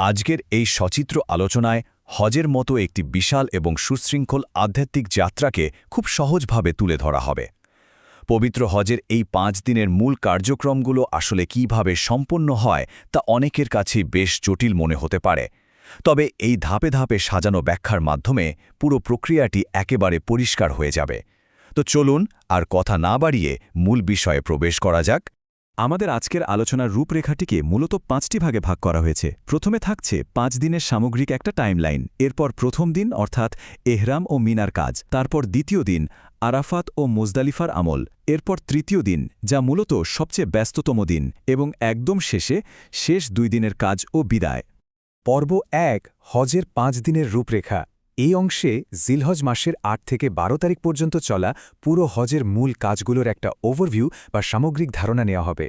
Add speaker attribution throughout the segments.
Speaker 1: আজকের এই সচিত্র আলোচনায় হজের মতো একটি বিশাল এবং সুশৃঙ্খল আধ্যাত্মিক যাত্রাকে খুব সহজভাবে তুলে ধরা হবে। পবিত্র হজের এই 5 দিনের মূল কার্যক্রমগুলো আসলে কিভাবে সম্পন্ন হয় তা অনেকের কাছেই বেশ জটিল মনে হতে পারে। তবে এই ধাপে ধাপে সাজানো ব্যাখ্যার মাধ্যমে পুরো প্রক্রিয়াটি একেবারে পরিষ্কার হয়ে যাবে। তো চলুন আর কথা না বাড়িয়ে মূল বিষয়ে প্রবেশ করা যাক।
Speaker 2: আমাদের আজকের আলোচনার রূপরেখাটিকে মূলত 5টি ভাগে ভাগ করা হয়েছে। প্রথমে থাকছে 5 দিনের সামগ্রিক একটা টাইমলাইন। এরপর প্রথম দিন অর্থাৎ এহরাম ও মিনার কাজ, তারপর দ্বিতীয় দিন আরাফাত ও মুজদালিফার আমল, এরপর তৃতীয় দিন যা মূলত সবচেয়ে ব্যস্ততম দিন, এবং একদম শেষে শেষ 2 দিনের কাজ ও বিদায়।
Speaker 3: পর্ব 1 হজের 5 দিনের রূপরেখা। এই অংশে জিলহজ মাসের 8 থেকে 12 তারিখ পর্যন্ত চলা পুরো হজের মূল কাজগুলোর একটা ওভারভিউ বা সামগ্রিক ধারণা নেওয়া হবে।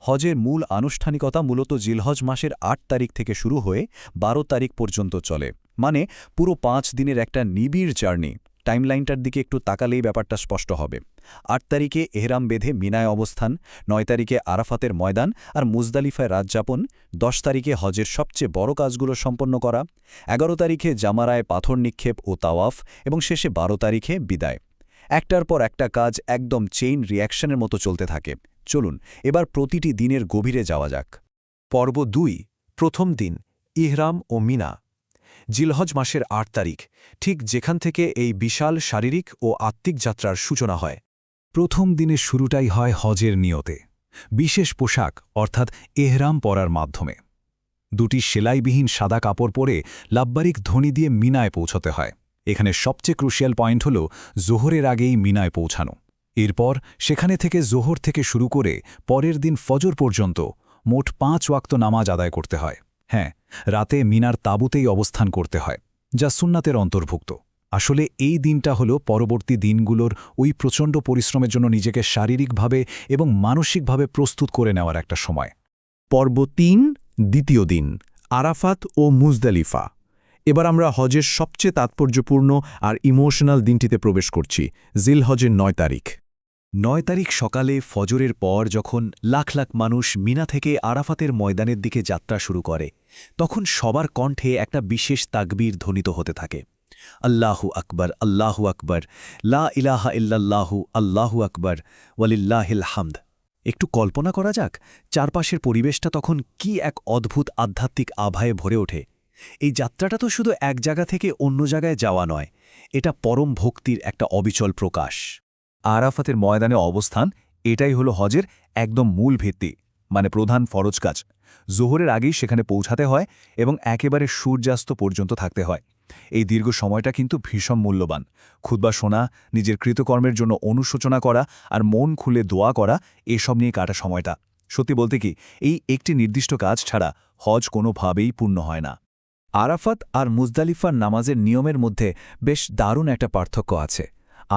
Speaker 2: হজের মূল আনুষ্ঠানিকতা মূলত জিলহজ মাসের 8 তারিখ থেকে শুরু হয়ে 12 তারিখ পর্যন্ত চলে, মানে পুরো 5 দিনের একটা নিবিড় জার্নি। টাইমলাইনটার দিকে একটু তাকালেই ব্যাপারটা স্পষ্ট হবে। 8 তারিখে এহরাম বেঁধে মিনায় অবস্থান, 9 তারিখে আরাফাতের ময়দান আর মুজদালিফায় রাতযাপন, 10 তারিখে হজের সবচেয়ে বড় কাজগুলো সম্পন্ন করা, 11 তারিখে জামারায় পাথর নিক্ষেপ ও তাওয়াফ, এবং শেষে 12 তারিখে বিদায়। একটার পর একটা কাজ একদম চেইন রিঅ্যাকশনের মতো চলতে থাকে। চলুন এবার প্রতিটি দিনের গভীরে যাওয়া যাক।
Speaker 3: পর্ব 2 প্রথম দিন ইহরাম ও মিনা। জিলহজ মাসের 8 তারিখ, ঠিক যেখান থেকে এই বিশাল শারীরিক ও আত্মিক যাত্রার সূচনা হয়।
Speaker 4: প্রথম দিনের শুরুটাই হয় হজের নিয়তে, বিশেষ পোশাক অর্থাৎ এহরাম পরার মাধ্যমে। 2টি সেলাইবিহীন সাদা কাপড় পরে লাব্বারিক ধ্বনি দিয়ে মিনায় পৌঁছতে হয়। এখানে সবচেয়ে ক্রুশিয়াল পয়েন্ট হল জোহরের আগেই মিনায় পৌঁছানো। এরপর সেখানে থেকে জোহর থেকে শুরু করে পরের দিন ফজর পর্যন্ত মোট 5 ওয়াক্ত নামাজ আদায় করতে হয়। হ্যাঁ, রাতে মিনার তাঁবুতেই অবস্থান করতে হয়, যা সুন্নাতের অন্তর্ভুক্ত। আসলে এই দিনটা হলো পরবর্তী দিনগুলোর ওই প্রচণ্ড পরিশ্রমের জন্য নিজেকে শারীরিকভাবে এবং মানসিকভাবে প্রস্তুত করে নেওয়ার একটা সময়।
Speaker 5: পর্ব 3 দ্বিতীয় দিন আরাফাত ও মুজদালিফা। এবার আমরা হজের সবচেয়ে তাৎপর্যপূর্ণ আর ইমোশনাল দিনটিতে প্রবেশ করছি, জিলহজের 9 তারিখ।
Speaker 2: 9 তারিখ সকালে ফজরের পর যখন লাখ লাখ মানুষ মিনা থেকে আরাফাতের ময়দানের দিকে যাত্রা শুরু করে, তখন সবার কণ্ঠে একটা বিশেষ তাকবীর ধ্বনিত হতে থাকে। আল্লাহু আকবার, আল্লাহু আকবার, লা ইলাহা ইল্লাল্লাহু, আল্লাহু আকবার, ওয়ালিল্লাহিল হামদ। একটু কল্পনা করা যাক চারপাশের পরিবেশটা তখন কি এক অদ্ভুত আধ্যাত্মিক আভায়ে ভরে ওঠে। এই যাত্রাটা তো শুধু এক জায়গা থেকে অন্য জায়গায় যাওয়া নয়, এটা পরম ভক্তির একটা অবিচল প্রকাশ।
Speaker 1: আরাফাতের ময়দানে অবস্থান এটাই হলো হজের একদম মূল ভিত্তি, মানে প্রধান ফরজ কাজ। জোহরের আগেই সেখানে পৌঁছাতে হয় এবং একেবারে সূর্যাস্ত পর্যন্ত থাকতে হয়। এই দীর্ঘ সময়টা কিন্তু ভীষণ মূল্যবান। খুতবা শোনা, নিজের কৃতকর্মের জন্য অনুশোচনা করা আর মন খুলে দোয়া করা, এসব নিয়ে কাটা সময়টা। সত্যি বলতে কি, এই একটি নির্দিষ্ট কাজ ছাড়া হজ কোনোভাবেই পূর্ণ হয় না।
Speaker 2: আরাফাত আর মুজদালিফার নামাজের নিয়মের মধ্যে বেশ দারুণ একটা পার্থক্য আছে।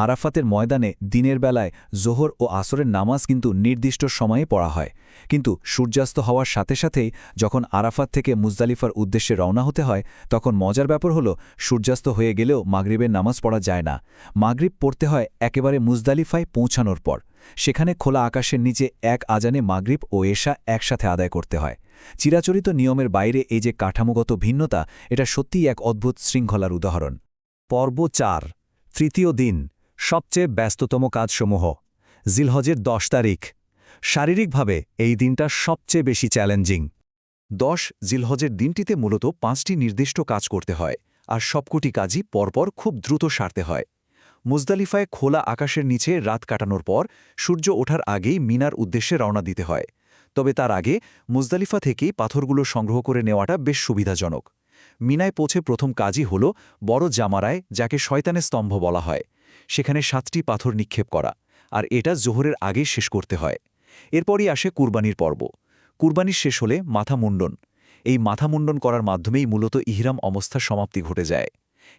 Speaker 2: আরাফাতের ময়দানে দিনের বেলায় জোহর ও আসরের নামাজ কিন্তু নির্দিষ্ট সময়ে পড়া হয়, কিন্তু সূর্যাস্ত হওয়ার সাথে সাথেই যখন আরাফাত থেকে মুজদালিফার উদ্দেশ্যে রওনা হতে হয়, তখন মজার ব্যাপার হলো সূর্যাস্ত হয়ে গেলেও মাগরিবের নামাজ পড়া যায় না। মাগরিব পড়তে হয় একেবারে মুজদালিফায় পৌঁছানোর পর। সেখানে খোলা আকাশের নিচে এক আজানে মাগরিব ও এশা একসাথে আদায় করতে হয়। চিরাচরিত নিয়মের বাইরে এই যে কাঠামোগত ভিন্নতা, এটা সত্যিই এক অদ্ভুত শৃঙ্খলার উদাহরণ।
Speaker 4: পর্ব 4 তৃতীয় দিন সবচেয়ে ব্যস্ততম কাজসমূহ। জিলহজের 10 তারিখ। শারীরিকভাবে এই দিনটা সবচেয়ে বেশি চ্যালেঞ্জিং।
Speaker 3: 10 জিলহজের দিনটিতে মূলত 5টি নির্দিষ্ট কাজ করতে হয়, আর সবকটি কাজই পরপর খুব দ্রুত সারতে হয়। মুজদালিফায় খোলা আকাশের নিচে রাত কাটানোর পর সূর্য ওঠার আগেই মিনার উদ্দেশ্যে রওনা দিতে হয়। তবে তার আগে মুজদালিফা থেকেই পাথরগুলো সংগ্রহ করে নেওয়াটা বেশ সুবিধাজনক। মিনায় পৌঁছে প্রথম কাজই হল বড় জামারায়, যাকে শয়তানের স্তম্ভ বলা হয়, সেখানে 7টি পাথর নিক্ষেপ করা, আর এটা জোহরের আগে শেষ করতে হয়। এরপরই আসে কুরবানির পর্ব। কুরবানির শেষ হলে মাথা মুন্ডন। এই মাথা মুন্ডন করার মাধ্যমেই মূলত ইহরাম অবস্থার সমাপ্তি ঘটে যায়।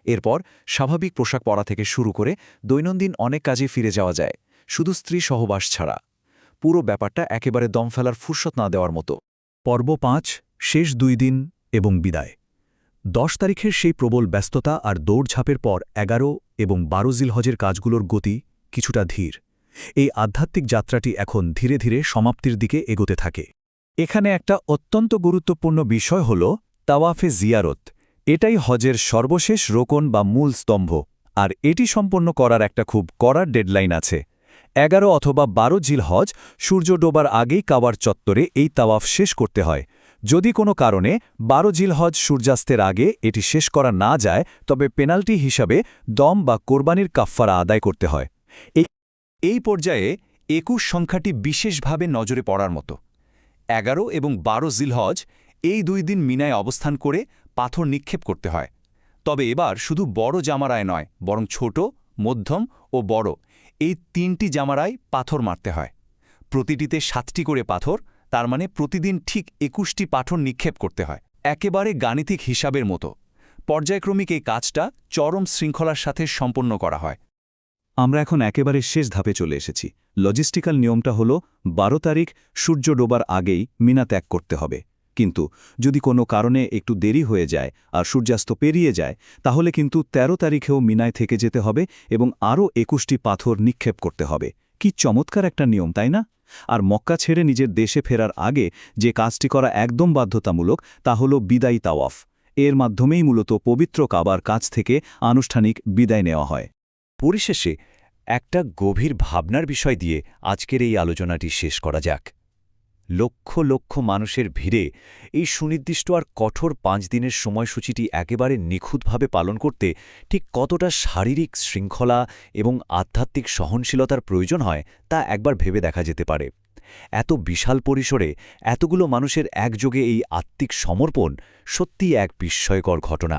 Speaker 3: এরপর স্বাভাবিক পোশাক পরা থেকে শুরু করে দৈনন্দিন অনেক কাজে ফিরে যাওয়া যায়, শুধু স্ত্রী সহবাস ছাড়া। পুরো ব্যাপারটা একেবারে দম ফেলার ফুরসত না দেওয়ার মতো।
Speaker 4: পর্ব 5 শেষ 2 দিন এবং বিদায়। 10 তারিখের সেই প্রবল ব্যস্ততা আর দৌড়ঝাঁপের পর 11 এবং 12 জিলহজের কাজগুলোর গতি কিছুটা ধীর। এই আধ্যাত্মিক যাত্রাটি এখন ধীরে ধীরে সমাপ্তির দিকে এগোতে থাকে।
Speaker 2: এখানে একটা অত্যন্ত গুরুত্বপূর্ণ বিষয় হল
Speaker 1: তাওয়াফে জিয়ারত এটাই হজের সর্বশেষ রোকন বা মূল স্তম্ভ, আর এটি সম্পন্ন করার একটা খুব কড়া ডেডলাইন আছে। 11 অথবা 12 জিলহজ সূর্য ডোবার আগেই কাবার চত্বরে এই তাওয়াফ শেষ করতে হয়। যদি কোনো কারণে 12 জিলহজ সূর্যাস্তের আগে এটি শেষ করা না যায়, তবে পেনাল্টি হিসাবে দম বা কোরবানির কাফফারা আদায় করতে হয়। এই পর্যায়ে 21 সংখ্যাটি বিশেষভাবে নজরে পড়ার মতো। 11 এবং 12 জিলহজ এই 2 দিন মিনায় অবস্থান করে পাথর নিক্ষেপ করতে হয়। তবে এবার শুধু বড় জামারায় নয়, বরং ছোট, মধ্যম ও বড় এই 3টি জামারায় পাথর মারতে হয়। প্রতিটিতে 7টি করে পাথর, তার মানে প্রতিদিন ঠিক 21টি পাথর নিক্ষেপ করতে হয়। একেবারে গাণিতিক হিসাবের মতো পর্যায়ক্রমিক এই কাজটা চরম শৃঙ্খলার সাথে সম্পন্ন করা হয়।
Speaker 3: আমরা এখন একেবারে শেষ ধাপে চলে এসেছি। লজিস্টিক্যাল নিয়মটা হল 12 তারিখ সূর্য ডোবার আগেই মিনা ত্যাগ করতে হবে। কিন্তু যদি কোনো কারণে একটু দেরি হয়ে যায় আর সূর্যাস্ত পেরিয়ে যায়, তাহলে কিন্তু 13 তারিখেও মিনায় থেকে যেতে হবে এবং আরও 21টি পাথর নিক্ষেপ করতে হবে। কি চমৎকার একটা নিয়ম, তাই না? আর মক্কা ছেড়ে নিজের দেশে ফেরার আগে যে কাজটি করা একদম বাধ্যতামূলক, তা হল বিদায়ী তাওয়াফ। এর মাধ্যমেই মূলত পবিত্র কাবার কাছ থেকে আনুষ্ঠানিক বিদায় নেওয়া হয়।
Speaker 1: পরিশেষে একটা গভীর ভাবনার বিষয় দিয়ে আজকের এই আলোচনাটি শেষ করা যাক। লক্ষ লক্ষ মানুষের ভিড়ে এই সুনির্দিষ্ট আর কঠোর 5 দিনের সময়সূচিটি একেবারে নিখুঁতভাবে পালন করতে ঠিক কতটা শারীরিক শৃঙ্খলা এবং আধ্যাত্মিক সহনশীলতার প্রয়োজন হয়, তা একবার ভেবে দেখা যেতে পারে। এত বিশাল পরিসরে এতগুলো মানুষের একযোগে এই আত্মিক সমর্পণ সত্যিই এক বিস্ময়কর ঘটনা।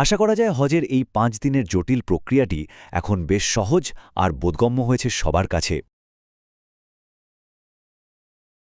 Speaker 1: আশা করা যায় হজের এই 5 দিনের জটিল প্রক্রিয়াটি এখন বেশ সহজ আর বোধগম্য হয়েছে সবার কাছে।